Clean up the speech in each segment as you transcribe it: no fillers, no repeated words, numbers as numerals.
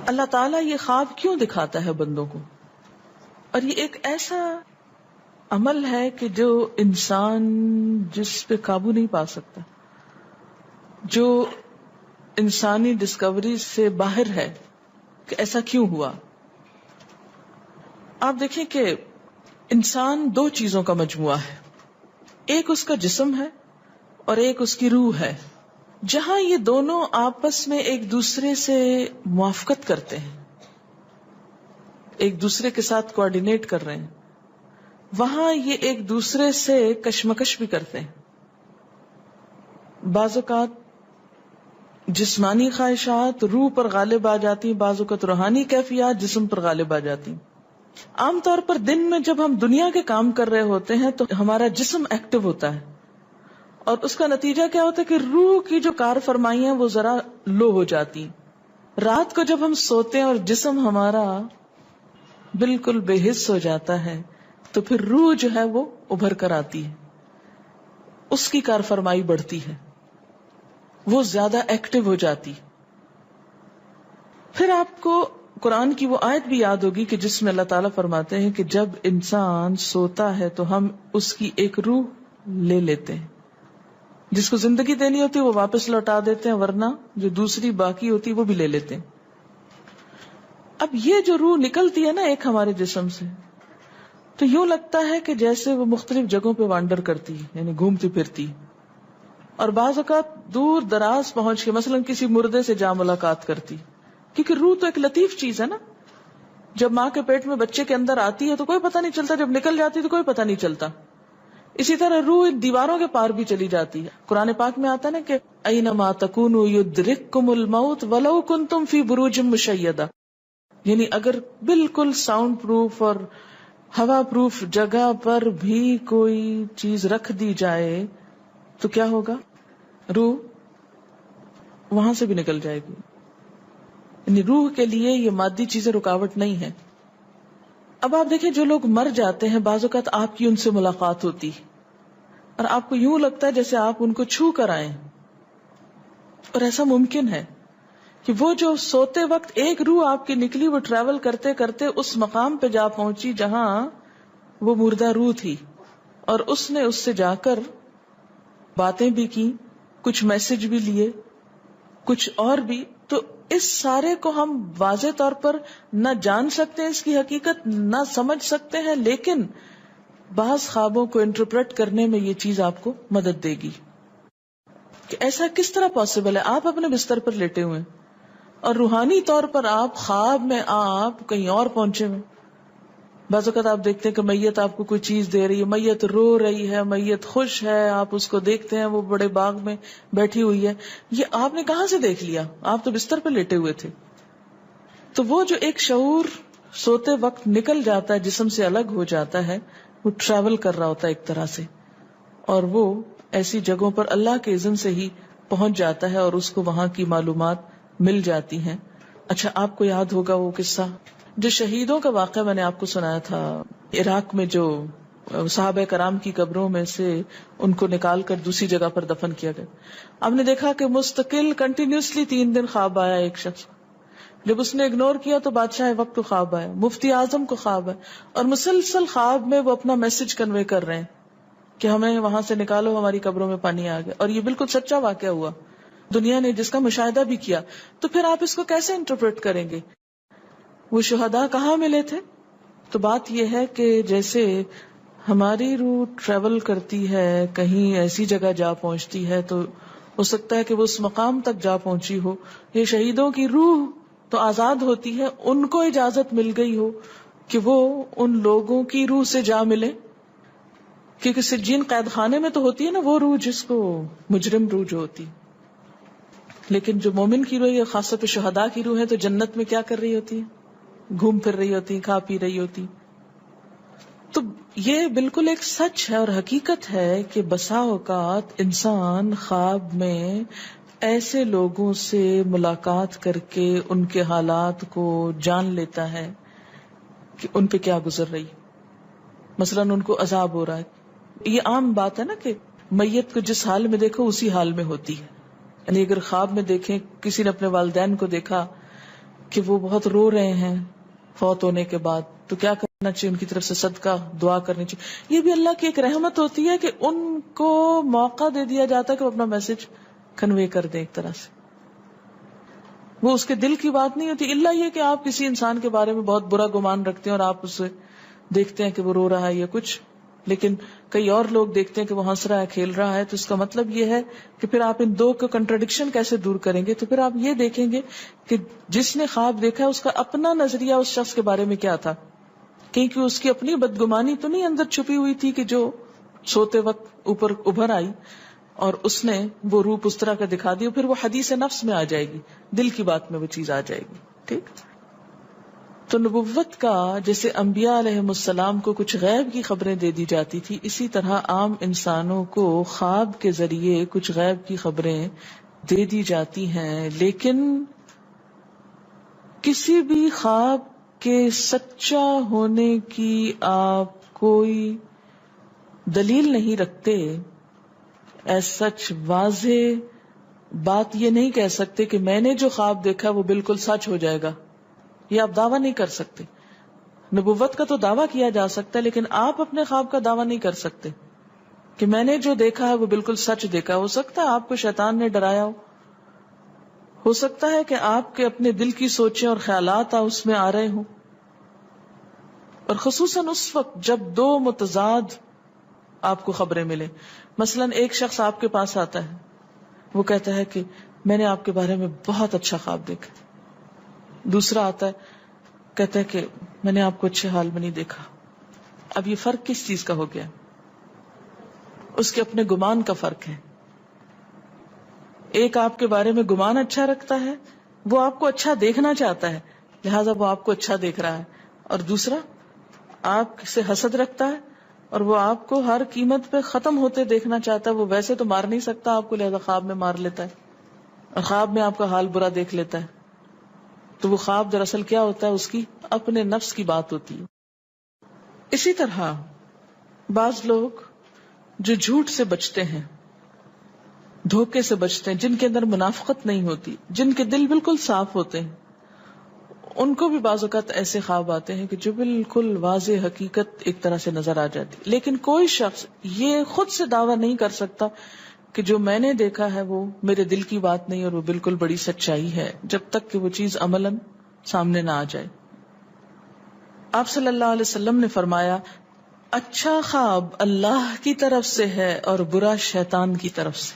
اللہ تعالیٰ یہ خواب کیوں دکھاتا ہے بندوں کو؟ اور یہ ایک ایسا عمل ہے کہ جو انسان جس پہ قابو نہیں پا سکتا، جو انسانی ڈسکوری سے باہر ہے کہ ایسا کیوں ہوا. آپ دیکھیں کہ انسان دو چیزوں کا مجموعہ ہے، ایک اس کا جسم ہے اور ایک اس کی روح ہے. جہاں یہ دونوں آپس میں ایک دوسرے سے موافقت کرتے ہیں، ایک دوسرے کے ساتھ کوآرڈینیٹ کر رہے ہیں، وہاں یہ ایک دوسرے سے کشمکش بھی کرتے ہیں. بعض اوقات جسمانی خواہشات روح پر غالب آ جاتی ہیں، بعض اوقات روحانی کیفیات جسم پر غالب آ جاتی ہیں. عام طور پر دن میں جب ہم دنیا کے کام کر رہے ہوتے ہیں تو ہمارا جسم ایکٹیو ہوتا ہے، اور اس کا نتیجہ کیا ہوتا ہے کہ روح کی جو کار فرمائی ہیں وہ ذرا لو ہو جاتی ہیں. رات کو جب ہم سوتے ہیں اور جسم ہمارا بالکل بے حس ہو جاتا ہے تو پھر روح جو ہے وہ ابھر کر آتی ہے، اس کی کار فرمائی بڑھتی ہے، وہ زیادہ ایکٹیو ہو جاتی. پھر آپ کو قرآن کی وہ آیت بھی یاد ہوگی کہ جس میں اللہ تعالیٰ فرماتے ہیں کہ جب انسان سوتا ہے تو ہم اس کی ایک روح لے لیتے ہیں، جس کو زندگی دینی ہوتی ہے وہ واپس لوٹا دیتے ہیں، ورنہ جو دوسری باقی ہوتی ہے وہ بھی لے لیتے ہیں. اب یہ جو روح نکلتی ہے نا ایک ہمارے جسم سے، تو یوں لگتا ہے کہ جیسے وہ مختلف جگہوں پہ وانڈر کرتی، یعنی گھومتی پھرتی، اور بعض اوقات دور دراز پہنچ کے مثلا کسی مردے سے جا ملاقات کرتی. کیونکہ روح تو ایک لطیف چیز ہے نا، جب ماں کے پیٹ میں بچے کے اندر آتی ہے تو کوئی پتہ نہیں چلتا، جب نکل جاتی تو کوئی پتہ نہیں چلتا. اسی طرح روح دیواروں کے پار بھی چلی جاتی ہے. قرآن پاک میں آتا ہے نا کہ اینما تکونوا یدرککم الموت ولو کنتم فی بروج مشیدہ، یعنی اگر بالکل ساؤنڈ پروف اور ہوا پروف جگہ پر بھی کوئی چیز رکھ دی جائے تو کیا ہوگا؟ روح وہاں سے بھی نکل جائے گی. یعنی روح کے لیے یہ مادی چیزیں رکاوٹ نہیں ہے. اب آپ دیکھیں جو لوگ مر جاتے ہیں بعض اوقات آپ کی ان سے ملاقات ہوتی اور آپ کو یوں لگتا ہے جیسے آپ ان کو چھو کر آئیں، اور ایسا ممکن ہے کہ وہ جو سوتے وقت ایک روح آپ کی نکلی، وہ ٹریول کرتے کرتے اس مقام پہ جا پہنچی جہاں وہ مردہ روح تھی، اور اس نے اس سے جا کر باتیں بھی کی، کچھ میسج بھی لیے، کچھ اور بھی. تو اس سارے کو ہم واضح طور پر نہ جان سکتے ہیں، اس کی حقیقت نہ سمجھ سکتے ہیں، لیکن بعض خوابوں کو انٹرپریٹ کرنے میں یہ چیز آپ کو مدد دے گی کہ ایسا کس طرح پاسبل ہے. آپ اپنے بستر پر لیٹے ہوئے اور روحانی طور پر آپ خواب میں آپ کہیں اور پہنچے ہوئے. بعض اوقات آپ دیکھتے ہیں کہ میت آپ کو کوئی چیز دے رہی ہے، میت رو رہی ہے، میت خوش ہے، آپ اس کو دیکھتے ہیں وہ بڑے باغ میں بیٹھی ہوئی ہے. یہ آپ نے کہاں سے دیکھ لیا؟ آپ تو بستر پہ لیٹے ہوئے تھے. تو وہ جو ایک شعور سوتے وقت نکل جاتا ہے، جسم سے الگ ہو جاتا ہے، وہ ٹریول کر رہا ہوتا ہے ایک طرح سے، اور وہ ایسی جگہوں پر اللہ کے اذن سے ہی پہنچ جاتا ہے اور اس کو وہاں کی معلومات مل جاتی ہیں. اچھا، آپ کو یاد ہوگا وہ قصہ جو شہیدوں کا واقعہ میں نے آپ کو سنایا تھا، عراق میں جو صحابہ کرام کی قبروں میں سے ان کو نکال کر دوسری جگہ پر دفن کیا گیا. آپ نے دیکھا کہ مستقل کنٹینیوسلی 3 دن خواب آیا ایک شخص، جب اس نے اگنور کیا تو بادشاہ وقت کو خواب آیا، مفتی اعظم کو خواب ہے، اور مسلسل خواب میں وہ اپنا میسج کنوے کر رہے ہیں کہ ہمیں وہاں سے نکالو، ہماری قبروں میں پانی آ گیا. اور یہ بالکل سچا واقعہ ہوا، دنیا نے جس کا مشاہدہ بھی کیا. تو پھر آپ اس کو کیسے انٹرپریٹ کریں گے؟ وہ شہداء کہاں ملے تھے؟ تو بات یہ ہے کہ جیسے ہماری روح ٹریول کرتی ہے، کہیں ایسی جگہ جا پہنچتی ہے تو ہو سکتا ہے کہ وہ اس مقام تک جا پہنچی ہو. یہ شہیدوں کی روح تو آزاد ہوتی ہے، ان کو اجازت مل گئی ہو کہ وہ ان لوگوں کی روح سے جا ملے، کیونکہ سجین قید خانے میں تو ہوتی ہے نا وہ روح جس کو مجرم روح جو ہوتی. لیکن جو مومن کی روح ہے، خاص طور پہ شہداء کی روح ہے، تو جنت میں کیا کر رہی ہوتی ہے؟ گھوم پھر رہی ہوتی، کھا پی رہی ہوتی. تو یہ بالکل ایک سچ ہے اور حقیقت ہے کہ بسا اوقات انسان خواب میں ایسے لوگوں سے ملاقات کر کے ان کے حالات کو جان لیتا ہے کہ ان پہ کیا گزر رہی. مثلا ان کو عذاب ہو رہا ہے. یہ عام بات ہے نا کہ میت کو جس حال میں دیکھو اسی حال میں ہوتی ہے. یعنی اگر خواب میں دیکھیں کسی نے اپنے والدین کو دیکھا کہ وہ بہت رو رہے ہیں فوت ہونے کے بعد، تو کیا کرنا چاہیے؟ ان کی طرف سے صدقہ دعا کرنی چاہیے. یہ بھی اللہ کی ایک رحمت ہوتی ہے کہ ان کو موقع دے دیا جاتا ہے کہ وہ اپنا میسج کنوے کر دیں. ایک طرح سے وہ اس کے دل کی بات نہیں ہوتی، الا یہ کہ آپ کسی انسان کے بارے میں بہت برا گمان رکھتے ہیں اور آپ اسے دیکھتے ہیں کہ وہ رو رہا ہے یا کچھ، لیکن کئی اور لوگ دیکھتے ہیں کہ وہ ہنس رہا ہے، کھیل رہا ہے. تو اس کا مطلب یہ ہے کہ پھر آپ ان دو کا کنٹرڈکشن کیسے دور کریں گے؟ تو پھر آپ یہ دیکھیں گے کہ جس نے خواب دیکھا ہے اس کا اپنا نظریہ اس شخص کے بارے میں کیا تھا، کیونکہ اس کی اپنی بدگمانی تو نہیں اندر چھپی ہوئی تھی کہ جو سوتے وقت اوپر ابھر آئی اور اس نے وہ روپ اس طرح کا دکھا دیا. پھر وہ حدیث نفس میں آ جائے گی، دل کی بات میں وہ چیز آ جائے گی. ٹھیک. تو نبوت کا جیسے انبیاء علیہ السلام کو کچھ غیب کی خبریں دے دی جاتی تھی، اسی طرح عام انسانوں کو خواب کے ذریعے کچھ غیب کی خبریں دے دی جاتی ہیں. لیکن کسی بھی خواب کے سچا ہونے کی آپ کوئی دلیل نہیں رکھتے. ایز سچ واضح بات یہ نہیں کہہ سکتے کہ میں نے جو خواب دیکھا وہ بالکل سچ ہو جائے گا، یہ آپ دعویٰ نہیں کر سکتے. نبوت کا تو دعویٰ کیا جا سکتا ہے، لیکن آپ اپنے خواب کا دعویٰ نہیں کر سکتے کہ میں نے جو دیکھا ہے وہ بالکل سچ دیکھا. ہو سکتا ہے آپ کو شیطان نے ڈرایا ہو سکتا ہے کہ آپ کے اپنے دل کی سوچیں اور خیالات اس میں آ رہے ہوں، اور خصوصاً اس وقت جب دو متضاد آپ کو خبریں ملیں. مثلا ایک شخص آپ کے پاس آتا ہے، وہ کہتا ہے کہ میں نے آپ کے بارے میں بہت اچھا خواب دیکھا. دوسرا آتا ہے کہتا ہے کہ میں نے آپ کو اچھے حال میں نہیں دیکھا. اب یہ فرق کس چیز کا ہو گیا؟ اس کے اپنے گمان کا فرق ہے. ایک آپ کے بارے میں گمان اچھا رکھتا ہے، وہ آپ کو اچھا دیکھنا چاہتا ہے لہذا وہ آپ کو اچھا دیکھ رہا ہے، اور دوسرا آپ سے حسد رکھتا ہے اور وہ آپ کو ہر قیمت پہ ختم ہوتے دیکھنا چاہتا ہے. وہ ویسے تو مار نہیں سکتا آپ کو، لہذا خواب میں مار لیتا ہے اور خواب میں آپ کا حال برا دیکھ لیتا ہے. تو وہ خواب دراصل کیا ہوتا ہے؟ اس کی اپنے نفس کی بات ہوتی ہے. اسی طرح بعض لوگ جو جھوٹ سے بچتے ہیں، دھوکے سے بچتے ہیں، جن کے اندر منافقت نہیں ہوتی، جن کے دل بالکل صاف ہوتے ہیں، ان کو بھی بعض اوقات ایسے خواب آتے ہیں کہ جو بالکل واضح حقیقت ایک طرح سے نظر آ جاتی. لیکن کوئی شخص یہ خود سے دعویٰ نہیں کر سکتا کہ جو میں نے دیکھا ہے وہ میرے دل کی بات نہیں اور وہ بالکل بڑی سچائی ہے، جب تک کہ وہ چیز عملاً سامنے نہ آ جائے. آپ صلی اللہ علیہ وسلم نے فرمایا، اچھا خواب اللہ کی طرف سے ہے اور برا شیطان کی طرف سے.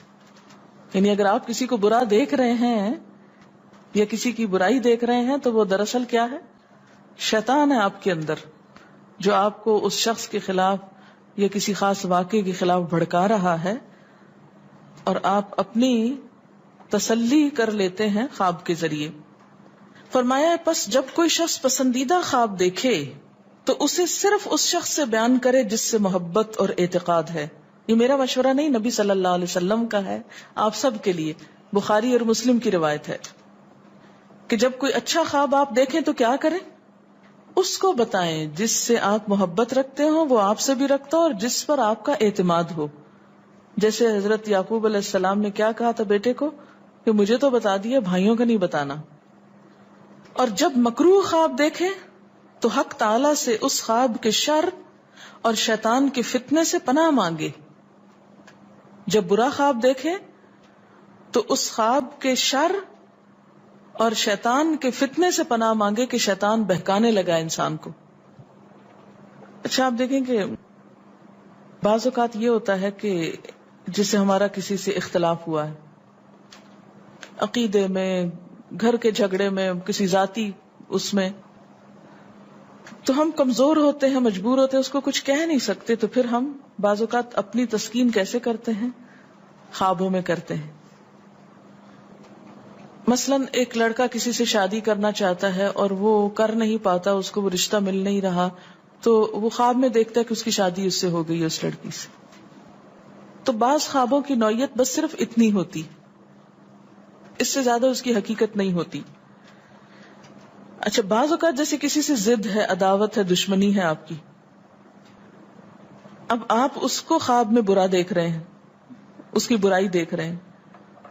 یعنی اگر آپ کسی کو برا دیکھ رہے ہیں یا کسی کی برائی دیکھ رہے ہیں تو وہ دراصل کیا ہے؟ شیطان ہے آپ کے اندر، جو آپ کو اس شخص کے خلاف یا کسی خاص واقعے کے خلاف بھڑکا رہا ہے، اور آپ اپنی تسلی کر لیتے ہیں خواب کے ذریعے. فرمایا پس جب کوئی شخص پسندیدہ خواب دیکھے تو اسے صرف اس شخص سے بیان کرے جس سے محبت اور اعتقاد ہے. یہ میرا مشورہ نہیں، نبی صلی اللہ علیہ وسلم کا ہے آپ سب کے لیے. بخاری اور مسلم کی روایت ہے کہ جب کوئی اچھا خواب آپ دیکھیں تو کیا کریں؟ اس کو بتائیں جس سے آپ محبت رکھتے ہو، وہ آپ سے بھی رکھتا ہو اور جس پر آپ کا اعتماد ہو. جیسے حضرت یعقوب علیہ السلام نے کیا کہا تھا بیٹے کو کہ مجھے تو بتا دیا، بھائیوں کا نہیں بتانا. اور جب مکروہ خواب دیکھیں تو حق تعالی سے اس خواب کے شر اور شیطان کے فتنے سے پناہ مانگے. جب برا خواب دیکھیں تو اس خواب کے شر اور شیطان کے فتنے سے پناہ مانگے کہ شیطان بہکانے لگا انسان کو. اچھا آپ دیکھیں کہ بعض اوقات یہ ہوتا ہے کہ جسے ہمارا کسی سے اختلاف ہوا ہے، عقیدے میں، گھر کے جھگڑے میں، کسی ذاتی اس میں، تو ہم کمزور ہوتے ہیں، مجبور ہوتے ہیں، اس کو کچھ کہہ نہیں سکتے. تو پھر ہم بعض اوقات اپنی تسکین کیسے کرتے ہیں؟ خوابوں میں کرتے ہیں. مثلا ایک لڑکا کسی سے شادی کرنا چاہتا ہے اور وہ کر نہیں پاتا، اس کو وہ رشتہ مل نہیں رہا، تو وہ خواب میں دیکھتا ہے کہ اس کی شادی اس سے ہو گئی ہے، اس لڑکی سے. تو بعض خوابوں کی نوعیت بس صرف اتنی ہوتی، اس سے زیادہ اس کی حقیقت نہیں ہوتی. اچھا بعض اوقات جیسے کسی سے ضد ہے، عداوت ہے، دشمنی ہے آپ کی، اب آپ اس کو خواب میں برا دیکھ رہے ہیں، اس کی برائی دیکھ رہے ہیں،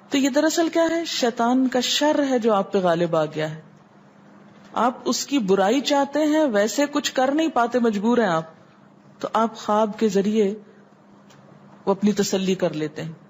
تو یہ دراصل کیا ہے؟ شیطان کا شر ہے جو آپ پہ غالب آ گیا ہے. آپ اس کی برائی چاہتے ہیں، ویسے کچھ کر نہیں پاتے، مجبور ہیں آپ، تو آپ خواب کے ذریعے وہ اپنی تسلی کر لیتے ہیں.